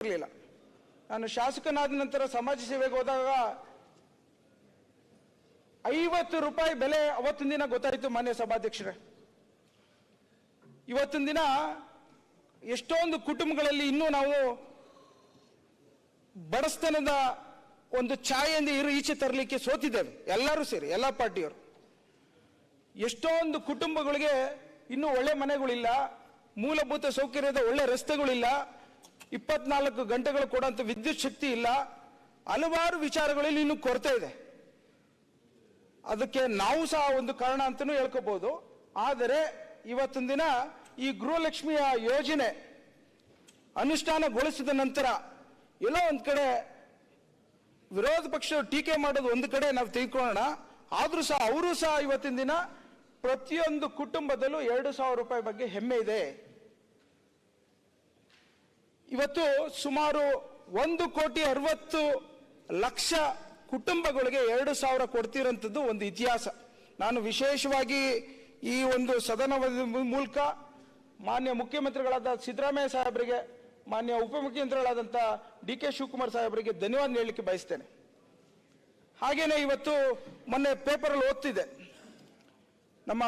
ಇರಲಿಲ್ಲ. ನಾನು ಶಾಸಕನಾದ ನಂತರ ಸಮಾಜ ಸೇವೆಗೆ ಹೋದಾಗ 50 ರೂಪಾಯಿ ಬೆಲೆ ಅವತ್ತಿನ ದಿನ ಗೊತ್ತಾಯಿತು ಮಾನ್ಯ ಸಭಾಧ್ಯಕ್ಷರೇ. ಇವತ್ತಿನ ದಿನ ಎಷ್ಟೊಂದು ಕುಟುಂಬಗಳಲ್ಲಿ ಇನ್ನೂ ನಾವು ಬಡಸ್ತನದ ಒಂದು ಛಾಯೆಯಿಂದ ಈಚೆ ತರಲಿಕ್ಕೆ ಸೋತಿದ್ದೇವೆ, ಎಲ್ಲರೂ ಸೇರಿ, ಎಲ್ಲ ಪಾರ್ಟಿಯವರು. ಎಷ್ಟೊಂದು ಕುಟುಂಬಗಳಿಗೆ ಇನ್ನೂ ಒಳ್ಳೆ ಮನೆಗಳಿಲ್ಲ, ಮೂಲಭೂತ ಸೌಕರ್ಯದ ಒಳ್ಳೆ ರಸ್ತೆಗಳಿಲ್ಲ, 24 ಗಂಟೆಗಳು ಕೊಡುವಂಥ ವಿದ್ಯುತ್ ಶಕ್ತಿ ಇಲ್ಲ, ಹಲವಾರು ವಿಚಾರಗಳಲ್ಲಿ ಇನ್ನೂ ಕೊರತೆ ಇದೆ. ಅದಕ್ಕೆ ನಾವು ಸಹ ಒಂದು ಕಾರಣ ಅಂತಲೂ ಹೇಳ್ಕೋಬಹುದು. ಆದರೆ ಇವತ್ತಿನ ದಿನ ಈ ಗೃಹಲಕ್ಷ್ಮಿಯ ಯೋಜನೆ ಅನುಷ್ಠಾನಗೊಳಿಸಿದ ನಂತರ ಎಲ್ಲೋ ಒಂದು ಕಡೆ ವಿರೋಧ ಪಕ್ಷ ಟೀಕೆ ಮಾಡೋದು ಒಂದು ಕಡೆ ನಾವು ತೆಗೆದುಕೊಳ್ಳೋಣ, ಆದರೂ ಸಹ ಅವರು ಸಹ ಇವತ್ತಿನ ದಿನ ಪ್ರತಿಯೊಂದು ಕುಟುಂಬದಲ್ಲೂ 2,000 ರೂಪಾಯಿ ಬಗ್ಗೆ ಹೆಮ್ಮೆ ಇದೆ. ಇವತ್ತು ಸುಮಾರು 1,60,00,000 ಕುಟುಂಬಗಳಿಗೆ 2,000 ಕೊಡ್ತಿರೋಂಥದ್ದು ಒಂದು ಇತಿಹಾಸ. ನಾನು ವಿಶೇಷವಾಗಿ ಈ ಒಂದು ಸದನದ ಮೂಲಕ ಮಾನ್ಯ ಮುಖ್ಯಮಂತ್ರಿಗಳಾದ ಸಿದ್ದರಾಮಯ್ಯ ಸಾಹೇಬರಿಗೆ, ಮಾನ್ಯ ಉಪಮುಖ್ಯಮಂತ್ರಿಗಳಾದಂಥ ಡಿ.ಕೆ. ಶಿವಕುಮಾರ್ ಸಾಹೇಬರಿಗೆ ಧನ್ಯವಾದ ಹೇಳಲಿಕ್ಕೆ ಬಯಸ್ತೇನೆ. ಹಾಗೇನೆ ಇವತ್ತು ಮೊನ್ನೆ ಪೇಪರಲ್ಲಿ ಓದ್ತಿದೆ, ನಮ್ಮ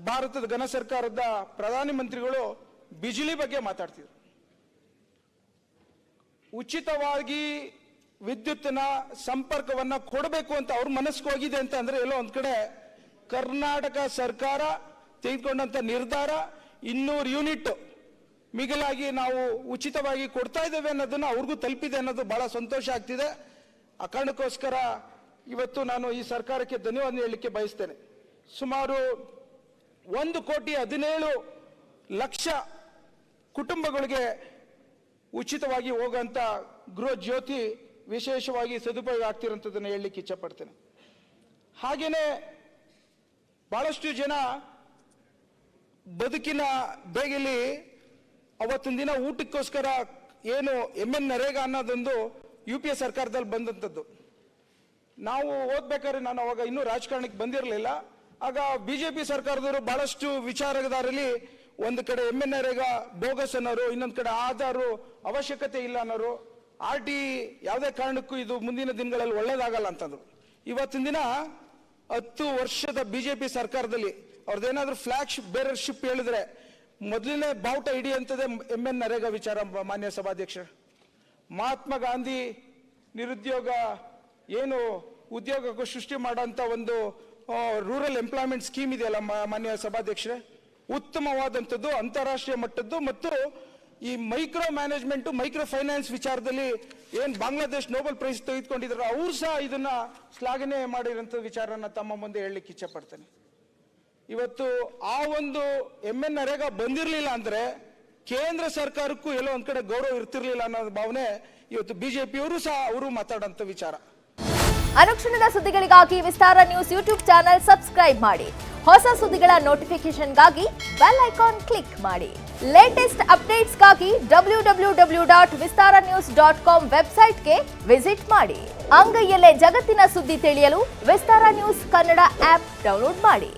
ಭಾರತದ ಘನ ಸರ್ಕಾರದ ಪ್ರಧಾನಿ ಮಂತ್ರಿಗಳು ಬಿಜಿಲಿ ಬಗ್ಗೆ ಮಾತಾಡ್ತಿದ್ರು. ಉಚಿತವಾಗಿ ವಿದ್ಯುತ್ತಿನ ಸಂಪರ್ಕವನ್ನ ಕೊಡಬೇಕು ಅಂತ ಅವ್ರ ಮನಸ್ಸಿಗೆ ಹೋಗಿದೆ ಅಂತ ಅಂದ್ರೆ ಎಲ್ಲೋ ಒಂದ್ ಕಡೆ ಕರ್ನಾಟಕ ಸರ್ಕಾರ ತೆಗೆದುಕೊಂಡಂತ ನಿರ್ಧಾರ 200 ಯೂನಿಟ್ ಮಿಗಿಲಾಗಿ ನಾವು ಉಚಿತವಾಗಿ ಕೊಡ್ತಾ ಇದ್ದೇವೆ ಅನ್ನೋದನ್ನ ಅವ್ರಿಗೂ ತಲುಪಿದೆ ಅನ್ನೋದು ಬಹಳ ಸಂತೋಷ ಆಗ್ತಿದೆ. ಆ ಕಾರಣಕ್ಕೋಸ್ಕರ ಇವತ್ತು ನಾನು ಈ ಸರ್ಕಾರಕ್ಕೆ ಧನ್ಯವಾದ ಹೇಳಲಿಕ್ಕೆ ಬಯಸ್ತೇನೆ. ಸುಮಾರು 1,17,00,000 ಕುಟುಂಬಗಳಿಗೆ ಉಚಿತವಾಗಿ ಹೋಗುವಂತ ಗೃಹ ಜ್ಯೋತಿ ವಿಶೇಷವಾಗಿ ಸದುಪಯೋಗ ಆಗ್ತಿರೋಂಥದ್ದನ್ನು ಹೇಳಲಿಕ್ಕೆ ಇಚ್ಛಪಡ್ತೇನೆ. ಹಾಗೇನೆ ಬಹಳಷ್ಟು ಜನ ಬದುಕಿನ ಬೇಗಲಿ ಅವತ್ತಿನ ದಿನ ಊಟಕ್ಕೋಸ್ಕರ ಏನು ನರೇಗಾ ಅನ್ನೋದೊಂದು UPA ಸರ್ಕಾರದಲ್ಲಿ ಬಂದಂಥದ್ದು. ನಾವು ಓದ್ಬೇಕಾದ್ರೆ ನಾನು ಅವಾಗ ಇನ್ನೂ ರಾಜಕಾರಣಕ್ಕೆ ಬಂದಿರಲಿಲ್ಲ. ಆಗ BJP ಸರ್ಕಾರದವರು ಬಹಳಷ್ಟು ವಿಚಾರದಾರಲ್ಲಿ ಒಂದು ಕಡೆ ನರೇಗಾ ಬೋಗಸ್ ಅನ್ನೋರು, ಇನ್ನೊಂದು ಕಡೆ ಆಧಾರು ಅವಶ್ಯಕತೆ ಇಲ್ಲ ಅನ್ನೋರು, RT ಯಾವುದೇ ಕಾರಣಕ್ಕೂ ಇದು ಮುಂದಿನ ದಿನಗಳಲ್ಲಿ ಒಳ್ಳೇದಾಗಲ್ಲ ಅಂತಂದ್ರು. ಇವತ್ತಿನ ದಿನ 10 ವರ್ಷದ BJP ಸರ್ಕಾರದಲ್ಲಿ ಅವ್ರದ್ದೇನಾದ್ರೂ ಫ್ಲಾಗ್ ಬೇರರ್ಶಿಪ್ ಹೇಳಿದ್ರೆ ಮೊದಲನೇ ಬಾವುಟ ಹಿಡಿಯಂತದೆ ನರೇಗಾ ವಿಚಾರ. ಮಾನ್ಯ ಸಭಾಧ್ಯಕ್ಷ, ಮಹಾತ್ಮ ಗಾಂಧಿ ನಿರುದ್ಯೋಗ ಏನು ಉದ್ಯೋಗ ಸೃಷ್ಟಿ ಮಾಡೋಂಥ ಒಂದು ರೂರಲ್ ಎಂಪ್ಲಾಯ್ಮೆಂಟ್ ಸ್ಕೀಮ್ ಇದೆಯಲ್ಲ ಮಾನ್ಯ ಸಭಾಧ್ಯಕ್ಷರೇ, ಉತ್ತಮವಾದಂಥದ್ದು, ಅಂತಾರಾಷ್ಟ್ರೀಯ ಮಟ್ಟದ್ದು. ಮತ್ತು ಈ ಮೈಕ್ರೋ ಮ್ಯಾನೇಜ್ಮೆಂಟ್, ಮೈಕ್ರೋ ಫೈನಾನ್ಸ್ ವಿಚಾರದಲ್ಲಿ ಏನ್ ಬಾಂಗ್ಲಾದೇಶ್ ನೋಬೆಲ್ ಪ್ರೈಸ್ ತೆಗೆದುಕೊಂಡಿದ್ರು, ಅವ್ರು ಸಹ ಇದನ್ನ ಶ್ಲಾಘನೆ ಮಾಡಿರೋಂಥ ವಿಚಾರನ ತಮ್ಮ ಮುಂದೆ ಹೇಳಲಿಕ್ಕೆ ಇಚ್ಛೆ ಪಡ್ತೇನೆ. ಇವತ್ತು ಆ ಒಂದು ನರೇಗಾ ಬಂದಿರಲಿಲ್ಲ ಅಂದ್ರೆ ಕೇಂದ್ರ ಸರ್ಕಾರಕ್ಕೂ ಎಲ್ಲೋ ಒಂದ್ ಕಡೆ ಗೌರವ ಇರ್ತಿರ್ಲಿಲ್ಲ ಅನ್ನೋ ಭಾವನೆ ಇವತ್ತು ಬಿಜೆಪಿಯವರು ಸಹ ಅವರು ಮಾತಾಡೋಂಥ ವಿಚಾರ. ಅನುಕ್ಷಣದ ಸುದ್ದಿಗಳಿಗಾಗಿ ವಿಸ್ತಾರ ನ್ಯೂಸ್ ಯೂಟ್ಯೂಬ್ ಚಾನೆಲ್ ಸಬ್ಸ್ಕ್ರೈಬ್ ಮಾಡಿ. ಹೊಸ ಸುದ್ದಿಗಳ ನೋಟಿಫಿಕೇಶನ್ಗಾಗಿ ಬೆಲ್ ಐಕಾನ್ ಕ್ಲಿಕ್ ಮಾಡಿ. ಲೇಟೆಸ್ಟ್ ಅಪ್ಡೇಟ್ಸ್ಗಾಗಿ www.vistaranews.com ವೆಬ್ಸೈಟ್ಗೆ ವಿಸಿಟ್ ಮಾಡಿ. ಅಂಗೈಯಲ್ಲೇ ಜಗತ್ತಿನ ಸುದ್ದಿ ತಿಳಿಯಲು ವಿಸ್ತಾರ ನ್ಯೂಸ್ ಕನ್ನಡ ಆಪ್ ಡೌನ್ಲೋಡ್ ಮಾಡಿ.